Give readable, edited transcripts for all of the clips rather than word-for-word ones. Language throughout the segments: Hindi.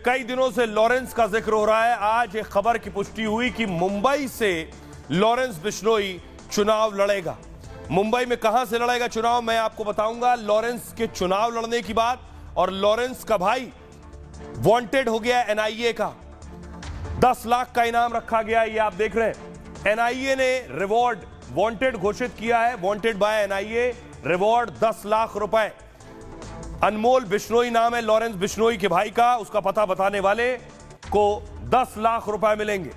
कई दिनों से लॉरेंस का जिक्र हो रहा है। आज एक खबर की पुष्टि हुई कि मुंबई से लॉरेंस बिश्नोई चुनाव लड़ेगा। मुंबई में कहां से लड़ेगा चुनाव, मैं आपको बताऊंगा। लॉरेंस के चुनाव लड़ने की बात, और लॉरेंस का भाई वांटेड हो गया एनआईए का। 10 लाख का इनाम रखा गया, ये आप देख रहे हैं। एनआईए ने रिवॉर्ड वांटेड घोषित किया है, wanted bye NIA, reward 10 lakh रुपए। अनमोल बिश्नोई नाम है लॉरेंस बिश्नोई के भाई का, उसका पता बताने वाले को 10 लाख रुपए मिलेंगे।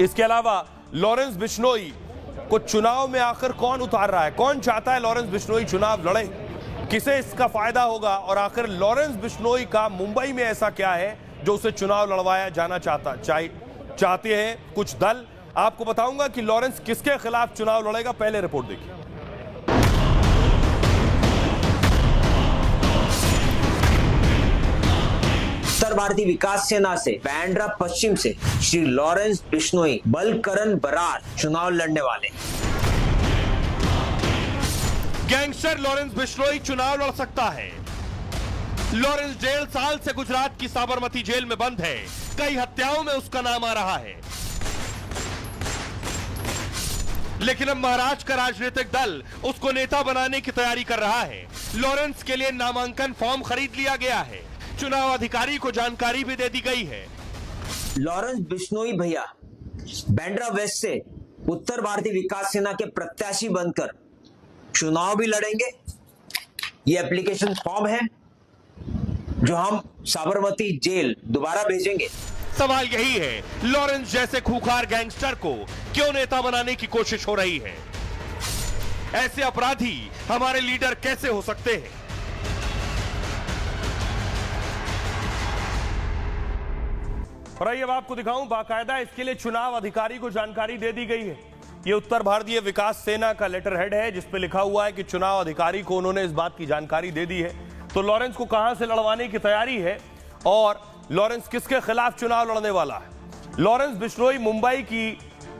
इसके अलावा लॉरेंस बिश्नोई को चुनाव में आखिर कौन उतार रहा है, कौन चाहता है लॉरेंस बिश्नोई चुनाव लड़े, किसे इसका फायदा होगा, और आखिर लॉरेंस बिश्नोई का मुंबई में ऐसा क्या है जो उसे चुनाव लड़वाया जाना चाहते हैं कुछ दल। आपको बताऊंगा कि लॉरेंस किसके खिलाफ चुनाव लड़ेगा। पहले रिपोर्ट देखिए। उत्तर भारतीय विकास सेना से बांद्रा पश्चिम से श्री लॉरेंस बिश्नोई बलकरण बरार चुनाव लड़ने वाले। गैंगस्टर लॉरेंस बिश्नोई चुनाव लड़ सकता है। लॉरेंस 1.5 साल से गुजरात की साबरमती जेल में बंद है। कई हत्याओं में उसका नाम आ रहा है, लेकिन अब महाराष्ट्र का राजनीतिक दल उसको नेता बनाने की तैयारी कर रहा है। लॉरेंस के लिए नामांकन फॉर्म खरीद लिया गया है। चुनाव अधिकारी को जानकारी भी दे दी गई है। लॉरेंस बिश्नोई भैया बांद्रा वेस्ट से उत्तर भारतीय विकास सेना के प्रत्याशी बनकर चुनाव भी लड़ेंगे। ये एप्लीकेशन फॉर्म है जो हम साबरमती जेल दोबारा भेजेंगे। सवाल यही है, लॉरेंस जैसे खूंखार गैंगस्टर को क्यों नेता बनाने की कोशिश हो रही है? ऐसे अपराधी हमारे लीडर कैसे हो सकते हैं? और आइए अब आपको दिखाऊं, बाकायदा इसके लिए चुनाव अधिकारी को जानकारी दे दी गई है। ये उत्तर भारतीय विकास सेना का लेटर हेड है जिस पे लिखा हुआ है कि चुनाव अधिकारी को उन्होंने इस बात की जानकारी दे दी है। तो लॉरेंस को कहां से लड़वाने की तैयारी है और लॉरेंस किसके खिलाफ चुनाव लड़ने वाला है। लॉरेंस बिश्नोई मुंबई की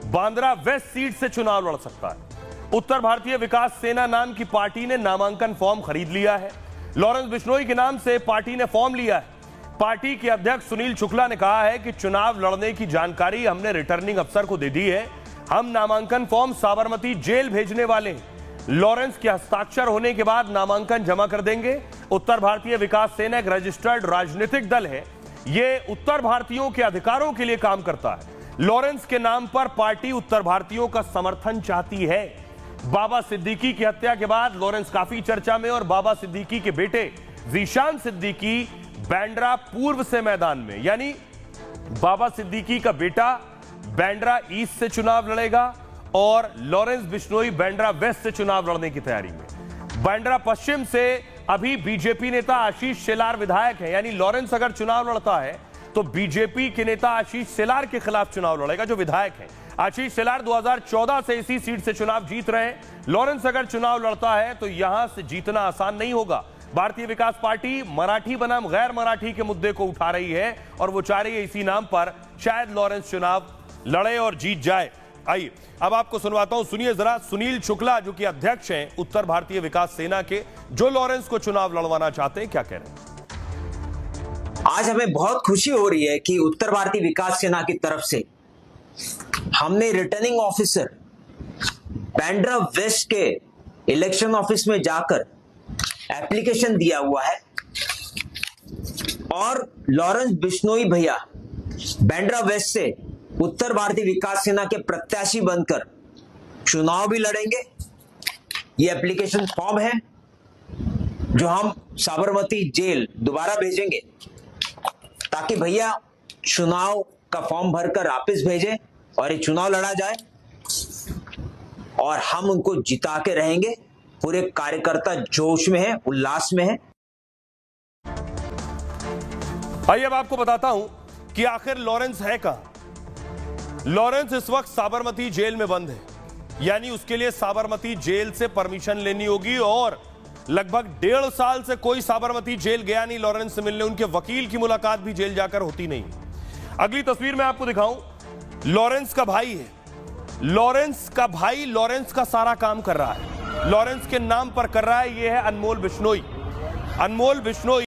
बांद्रा वेस्ट सीट से चुनाव लड़ सकता है। उत्तर भारतीय विकास सेना नाम की पार्टी ने नामांकन फॉर्म खरीद लिया है। लॉरेंस बिश्नोई के नाम से पार्टी ने फॉर्म लिया है। पार्टी के अध्यक्ष सुनील शुक्ला ने कहा है कि चुनाव लड़ने की जानकारी हमने रिटर्निंग अफसर को दे दी है। हम नामांकन फॉर्म साबरमती जेल भेजने वाले हैं। लॉरेंस के हस्ताक्षर होने के बाद नामांकन जमा कर देंगे। उत्तर भारतीय विकास सेना एक रजिस्टर्ड राजनीतिक दल है। यह उत्तर भारतीयों के अधिकारों के लिए काम करता है। लॉरेंस के नाम पर पार्टी उत्तर भारतीयों का समर्थन चाहती है। बाबा सिद्दीकी की हत्या के बाद लॉरेंस काफी चर्चा में, और बाबा सिद्दीकी के बेटे जीशान सिद्दीकी बांद्रा पूर्व से मैदान में, यानी बाबा सिद्दीकी का बेटा बांद्रा ईस्ट से चुनाव लड़ेगा और लॉरेंस बिश्नोई बांद्रा वेस्ट से चुनाव लड़ने की तैयारी में। बांद्रा पश्चिम से अभी बीजेपी नेता आशीष शेलार विधायक है, यानी लॉरेंस अगर चुनाव लड़ता है तो बीजेपी के नेता आशीष शेलार के खिलाफ चुनाव लड़ेगा, जो विधायक है। आशीष शेलार 2014 से इसी सीट से चुनाव जीत रहे हैं। लॉरेंस अगर चुनाव लड़ता है तो यहां से जीतना आसान नहीं होगा। भारतीय विकास पार्टी मराठी बनाम गैर मराठी के मुद्दे को उठा रही है और वो चाह रही है इसी नाम पर शायद लॉरेंस चुनाव लड़े और जीत जाए। आइए अब आपको सुनवाता हूं, सुनिए जरा सुनील शुक्ला जो कि अध्यक्ष हैं उत्तर भारतीय विकास सेना के, जो लॉरेंस को चुनाव लड़वाना चाहते हैं, क्या कह रहे हैं। आज हमें बहुत खुशी हो रही है कि उत्तर भारतीय विकास सेना की तरफ से हमने रिटर्निंग ऑफिसर बांद्रा वेस्ट के इलेक्शन ऑफिस में जाकर एप्लीकेशन दिया हुआ है, और लॉरेंस बिश्नोई भैया बांद्रा वेस्ट से उत्तर भारतीय विकास सेना के प्रत्याशी बनकर चुनाव भी लड़ेंगे। ये एप्लीकेशन फॉर्म है जो हम साबरमती जेल दोबारा भेजेंगे ताकि भैया चुनाव का फॉर्म भरकर वापस भेजें और ये चुनाव लड़ा जाए, और हम उनको जिता के रहेंगे। पूरे कार्यकर्ता जोश में है, उल्लास में है। आइए अब आपको बताता हूं कि आखिर लॉरेंस है कहां। लॉरेंस इस वक्त साबरमती जेल में बंद है, यानी उसके लिए साबरमती जेल से परमिशन लेनी होगी, और लगभग 1.5 साल से कोई साबरमती जेल गया नहीं लॉरेंस से मिलने। उनके वकील की मुलाकात भी जेल जाकर होती नहीं। अगली तस्वीर में आपको दिखाऊं, लॉरेंस का भाई है। लॉरेंस का भाई लॉरेंस का सारा काम कर रहा है, लॉरेंस के नाम पर कर रहा है। यह है अनमोल बिश्नोई। अनमोल बिश्नोई